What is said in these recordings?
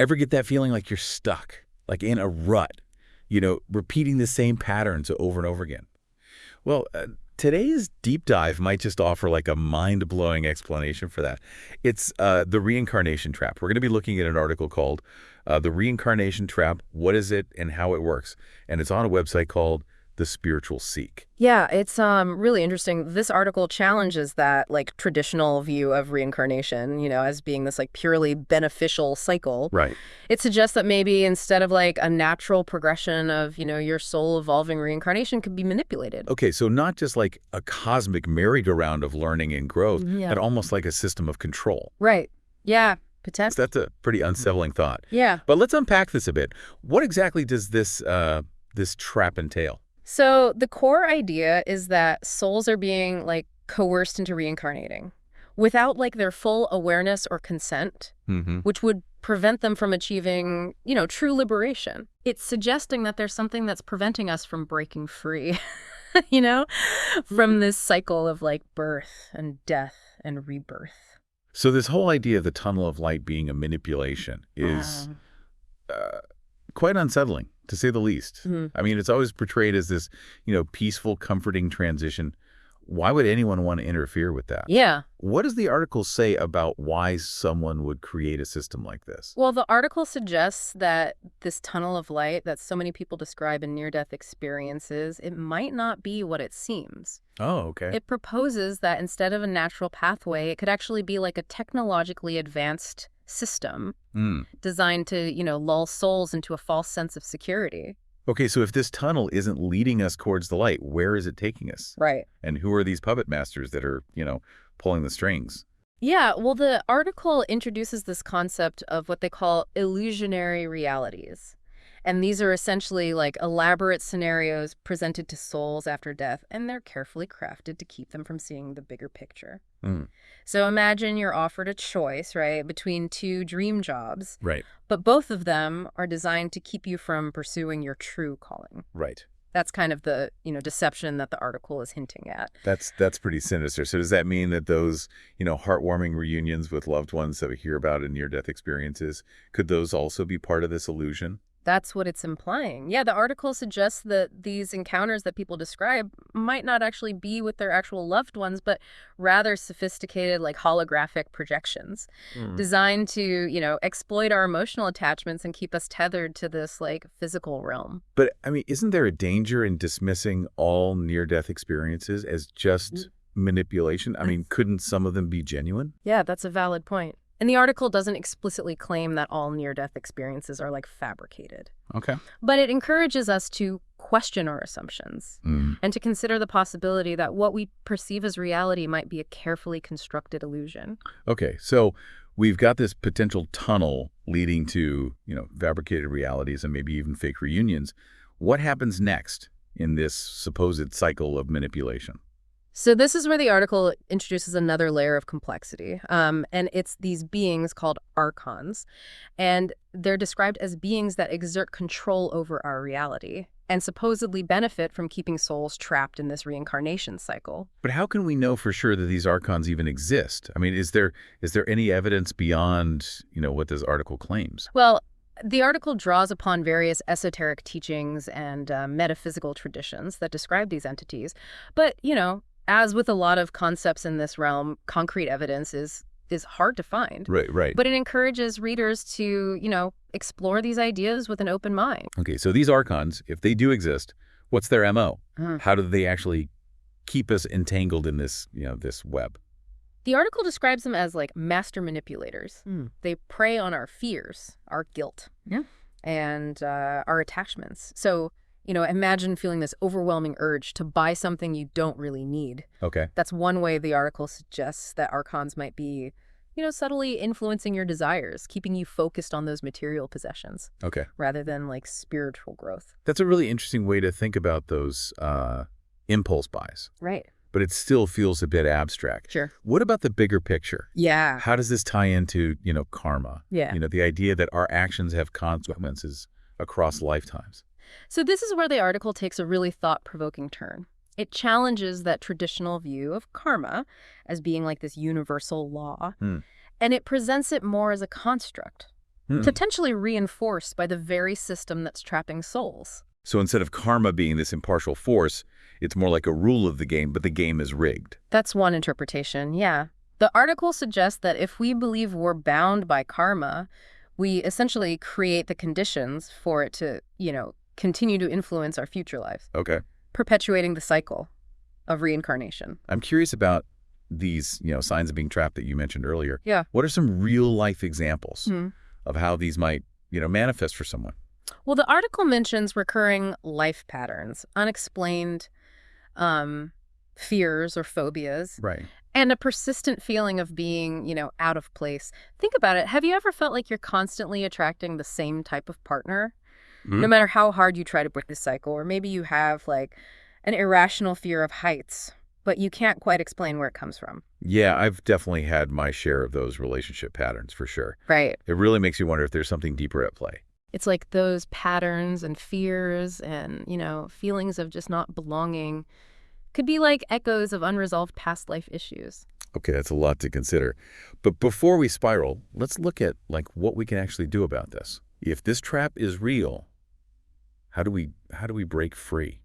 Ever get that feeling like you're stuck, like in a rut, repeating the same patterns over and over again? Well, today's deep dive might just offer like a mind-blowing explanation for that. It's the reincarnation trap. We're going to be looking at an article called The Reincarnation Trap, What is it and How It Works? And it's on a website called The Spiritual Seek. Yeah, it's really interesting. This article challenges that like traditional view of reincarnation, as being this like purely beneficial cycle. Right. It suggests that maybe instead of like a natural progression of, your soul evolving, reincarnation could be manipulated. Okay, so not just like a cosmic merry-go-round of learning and growth, but almost like a system of control. Right. Yeah. Potentially. That's a pretty unsettling thought. Yeah. But let's unpack this a bit. What exactly does this trap entail? So the core idea is that souls are being like coerced into reincarnating without like their full awareness or consent, which would prevent them from achieving, true liberation. It's suggesting that there's something that's preventing us from breaking free, from this cycle of like birth and death and rebirth. So this whole idea of the tunnel of light being a manipulation is quite unsettling, to say the least. I mean, it's always portrayed as this, peaceful, comforting transition. Why would anyone want to interfere with that? Yeah. What does the article say about why someone would create a system like this? Well, the article suggests that this tunnel of light that so many people describe in near-death experiences, it might not be what it seems. Oh, okay. It proposes that instead of a natural pathway, it could actually be like a technologically advanced system designed to, lull souls into a false sense of security. Okay, so if this tunnel isn't leading us towards the light, where is it taking us? Right. And who are these puppet masters that are, pulling the strings? Yeah, well, the article introduces this concept of what they call illusionary realities. And these are essentially like elaborate scenarios presented to souls after death, and they're carefully crafted to keep them from seeing the bigger picture. So imagine you're offered a choice, right, between two dream jobs. Right. But both of them are designed to keep you from pursuing your true calling. Right. That's kind of the, deception that the article is hinting at. That's pretty sinister. So does that mean that those, heartwarming reunions with loved ones that we hear about in near-death experiences, could those also be part of this illusion? That's what it's implying. Yeah, the article suggests that these encounters that people describe might not actually be with their actual loved ones, but rather sophisticated, like holographic projections designed to, exploit our emotional attachments and keep us tethered to this like physical realm. But I mean, isn't there a danger in dismissing all near-death experiences as just manipulation? I mean, couldn't some of them be genuine? Yeah, that's a valid point. And the article doesn't explicitly claim that all near-death experiences are like fabricated. Okay. But it encourages us to question our assumptions and to consider the possibility that what we perceive as reality might be a carefully constructed illusion. Okay, so we've got this potential tunnel leading to, fabricated realities and maybe even fake reunions. What happens next in this supposed cycle of manipulation? So this is where the article introduces another layer of complexity, and it's these beings called archons, and they're described as beings that exert control over our reality and supposedly benefit from keeping souls trapped in this reincarnation cycle. But how can we know for sure that these archons even exist? I mean, is there any evidence beyond, what this article claims? Well, the article draws upon various esoteric teachings and metaphysical traditions that describe these entities, but, as with a lot of concepts in this realm, concrete evidence is hard to find. Right. But it encourages readers to, explore these ideas with an open mind. Okay, so these archons, if they do exist, what's their MO? How do they actually keep us entangled in this, this web? The article describes them as like master manipulators. They prey on our fears, our guilt, and our attachments. So, imagine feeling this overwhelming urge to buy something you don't really need. Okay. That's one way the article suggests that archons might be, subtly influencing your desires, keeping you focused on those material possessions. Okay. Rather than like spiritual growth. That's a really interesting way to think about those impulse buys. Right. But it still feels a bit abstract. Sure. What about the bigger picture? Yeah. How does this tie into, karma? Yeah. The idea that our actions have consequences across lifetimes. So this is where the article takes a really thought-provoking turn. It challenges that traditional view of karma as being like this universal law, and it presents it more as a construct, potentially reinforced by the very system that's trapping souls. So instead of karma being this impartial force, it's more like a rule of the game, but the game is rigged. That's one interpretation, yeah. The article suggests that if we believe we're bound by karma, we essentially create the conditions for it to, continue to influence our future lives. Okay. Perpetuating the cycle of reincarnation. I'm curious about these, signs of being trapped that you mentioned earlier. Yeah. What are some real-life examples of how these might, manifest for someone? Well, the article mentions recurring life patterns, unexplained fears or phobias. Right. And a persistent feeling of being, out of place. Think about it. Have you ever felt like you're constantly attracting the same type of partner? No matter how hard you try to break the cycle, or maybe you have like an irrational fear of heights, but you can't quite explain where it comes from. Yeah, I've definitely had my share of those relationship patterns for sure. Right. It really makes you wonder if there's something deeper at play. It's like those patterns and fears and, feelings of just not belonging could be like echoes of unresolved past life issues. Okay, that's a lot to consider. But before we spiral, let's look at what we can actually do about this. If this trap is real, how do we break free?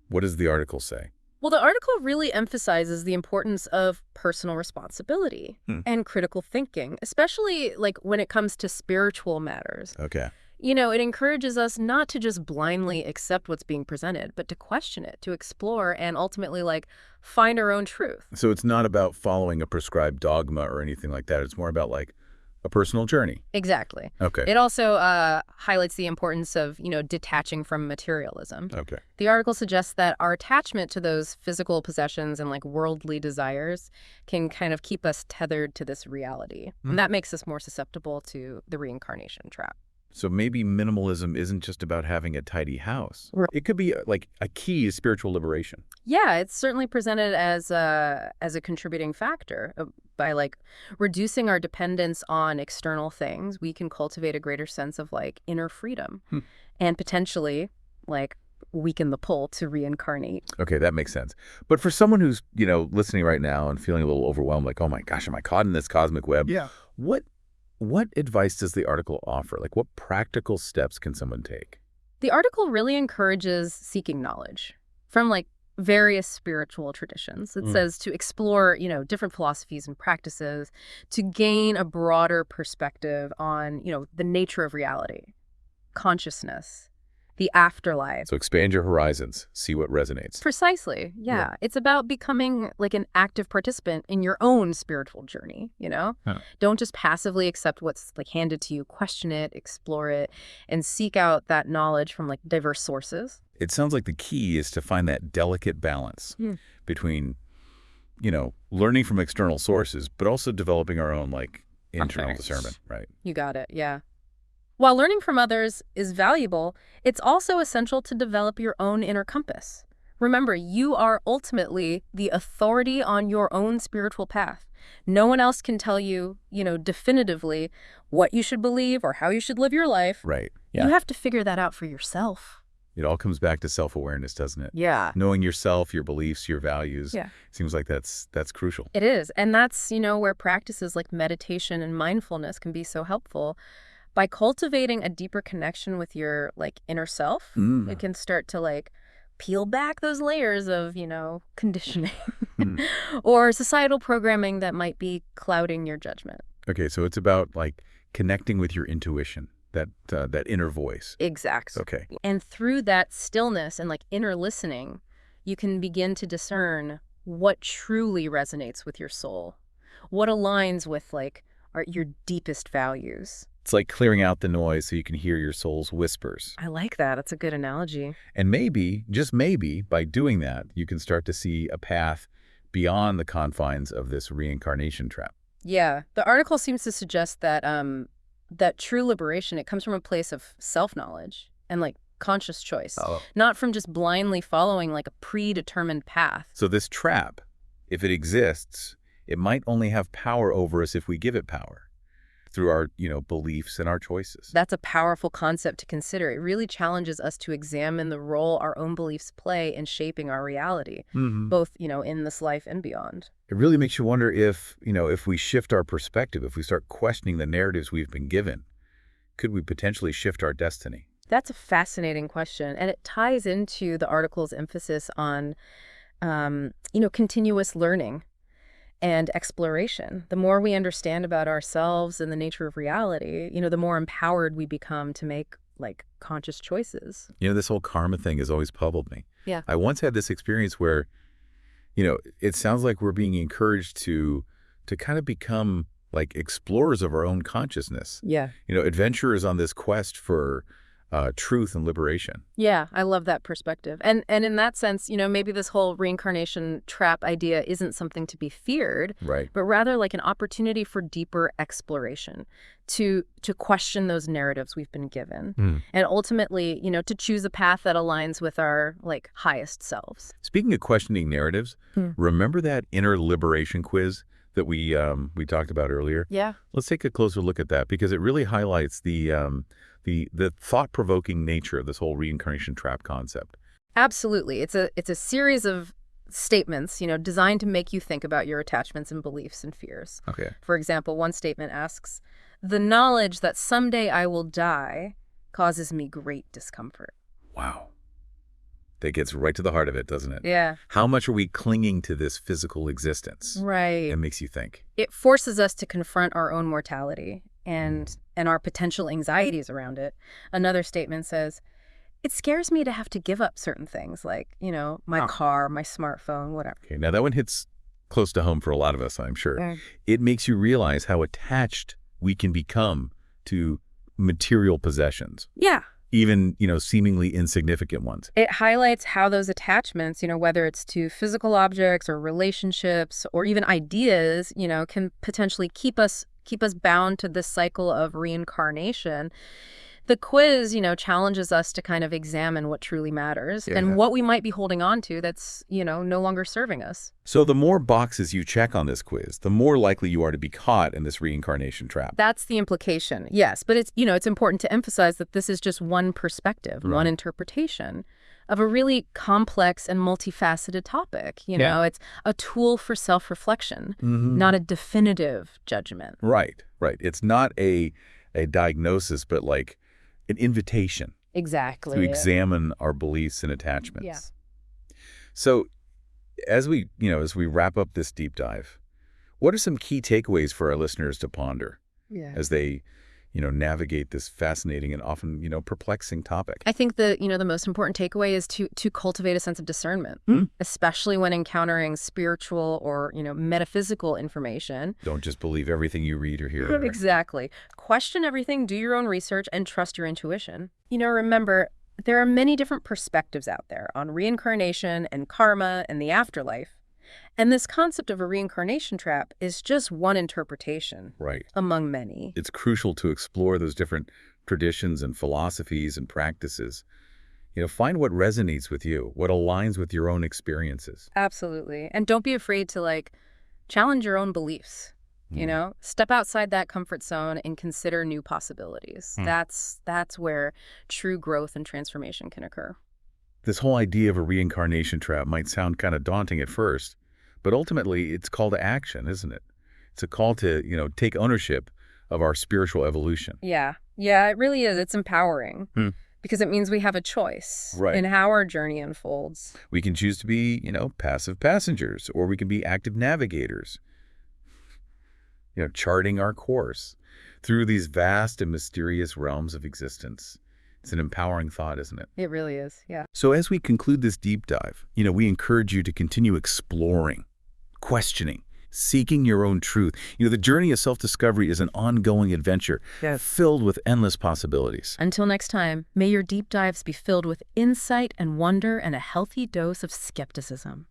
What does the article say? Well, the article really emphasizes the importance of personal responsibility and critical thinking, especially when it comes to spiritual matters. Okay. It encourages us not to just blindly accept what's being presented, but to question it, to explore, and ultimately, find our own truth. So it's not about following a prescribed dogma or anything like that. It's more about, a personal journey. Exactly. Okay. It also highlights the importance of, detaching from materialism. Okay. The article suggests that our attachment to those physical possessions and, worldly desires can kind of keep us tethered to this reality. And that makes us more susceptible to the reincarnation trap. So maybe minimalism isn't just about having a tidy house. It could be a key to spiritual liberation. Yeah, it's certainly presented as a contributing factor. By reducing our dependence on external things, we can cultivate a greater sense of inner freedom and potentially weaken the pull to reincarnate. Okay, that makes sense. But for someone who's, listening right now and feeling a little overwhelmed, oh my gosh, am I caught in this cosmic web? Yeah. What advice does the article offer? What practical steps can someone take? The article really encourages seeking knowledge from various spiritual traditions. It says to explore, different philosophies and practices to gain a broader perspective on, the nature of reality, consciousness, the afterlife. So expand your horizons, see what resonates. Precisely. Yeah. It's about becoming an active participant in your own spiritual journey, Don't just passively accept what's handed to you. Question it, explore it, and seek out that knowledge from diverse sources. It sounds like the key is to find that delicate balance between, learning from external sources, but also developing our own internal discernment, right? You got it. Yeah. While learning from others is valuable, it's also essential to develop your own inner compass. Remember, you are ultimately the authority on your own spiritual path. No one else can tell you, definitively what you should believe or how you should live your life. Right. Yeah. You have to figure that out for yourself. It all comes back to self-awareness, doesn't it? Yeah. Knowing yourself, your beliefs, your values. Yeah. Seems like that's crucial. It is. And that's, where practices like meditation and mindfulness can be so helpful. By cultivating a deeper connection with your inner self, it can start to peel back those layers of, conditioning or societal programming that might be clouding your judgment. Okay, so it's about connecting with your intuition, that inner voice. Exactly. Okay. And through that stillness and inner listening, you can begin to discern what truly resonates with your soul, what aligns with your deepest values. It's like clearing out the noise so you can hear your soul's whispers. I like that. That's a good analogy. And maybe, just maybe, by doing that, you can start to see a path beyond the confines of this reincarnation trap. Yeah. The article seems to suggest that that true liberation, it comes from a place of self-knowledge and conscious choice, not from just blindly following a predetermined path. So this trap, if it exists, it might only have power over us if we give it power. Through our, beliefs and our choices. That's a powerful concept to consider. It really challenges us to examine the role our own beliefs play in shaping our reality, both, in this life and beyond. It really makes you wonder if we shift our perspective, if we start questioning the narratives we've been given, could we potentially shift our destiny? That's a fascinating question, and it ties into the article's emphasis on, continuous learning and exploration. The more we understand about ourselves and the nature of reality, the more empowered we become to make, conscious choices. This whole karma thing has always puzzled me. Yeah. I once had this experience where, it sounds like we're being encouraged to kind of become like explorers of our own consciousness. Yeah. Adventurers on this quest for truth and liberation. Yeah, I love that perspective. And in that sense, maybe this whole reincarnation trap idea isn't something to be feared, Right. but rather like an opportunity for deeper exploration, to question those narratives we've been given, and ultimately, to choose a path that aligns with our highest selves. Speaking of questioning narratives, remember that inner liberation quiz that we talked about earlier? Yeah. Let's take a closer look at that, because it really highlights the thought-provoking nature of this whole reincarnation trap concept. Absolutely. It's a series of statements, designed to make you think about your attachments and beliefs and fears. Okay. For example, one statement asks, "The knowledge that someday I will die causes me great discomfort." Wow. That gets right to the heart of it, doesn't it? Yeah. How much are we clinging to this physical existence? Right. It makes you think. It forces us to confront our own mortality and our potential anxieties around it. Another statement says, "It scares me to have to give up certain things like, my car, my smartphone, whatever." Okay, now that one hits close to home for a lot of us, I'm sure. Yeah. It makes you realize how attached we can become to material possessions, Yeah. even, seemingly insignificant ones. It highlights how those attachments, whether it's to physical objects or relationships or even ideas, can potentially keep us bound to this cycle of reincarnation. The quiz, challenges us to kind of examine what truly matters and what we might be holding on to that's, no longer serving us. So the more boxes you check on this quiz, the more likely you are to be caught in this reincarnation trap. That's the implication, yes. But it's, it's important to emphasize that this is just one perspective, one interpretation of a really complex and multifaceted topic. It's a tool for self-reflection, not a definitive judgment. Right. It's not a diagnosis, but like an invitation. Exactly. To examine our beliefs and attachments. Yeah. So as we wrap up this deep dive, what are some key takeaways for our listeners to ponder as they, navigate this fascinating and often, perplexing topic? I think the most important takeaway is to cultivate a sense of discernment, especially when encountering spiritual or, metaphysical information. Don't just believe everything you read or hear. Exactly. Question everything, do your own research, and trust your intuition. Remember, there are many different perspectives out there on reincarnation and karma and the afterlife. And this concept of a reincarnation trap is just one interpretation among many. It's crucial to explore those different traditions and philosophies and practices. Find what resonates with you, what aligns with your own experiences. Absolutely. And don't be afraid to challenge your own beliefs. Step outside that comfort zone and consider new possibilities. That's where true growth and transformation can occur. This whole idea of a reincarnation trap might sound kind of daunting at first, but ultimately it's a call to action, isn't it? It's a call to, take ownership of our spiritual evolution. Yeah, it really is. It's empowering because it means we have a choice in how our journey unfolds. We can choose to be, passive passengers, or we can be active navigators, charting our course through these vast and mysterious realms of existence. It's an empowering thought, isn't it? It really is, yeah. So as we conclude this deep dive, we encourage you to continue exploring, questioning, seeking your own truth. The journey of self-discovery is an ongoing adventure filled with endless possibilities. Until next time, may your deep dives be filled with insight and wonder and a healthy dose of skepticism.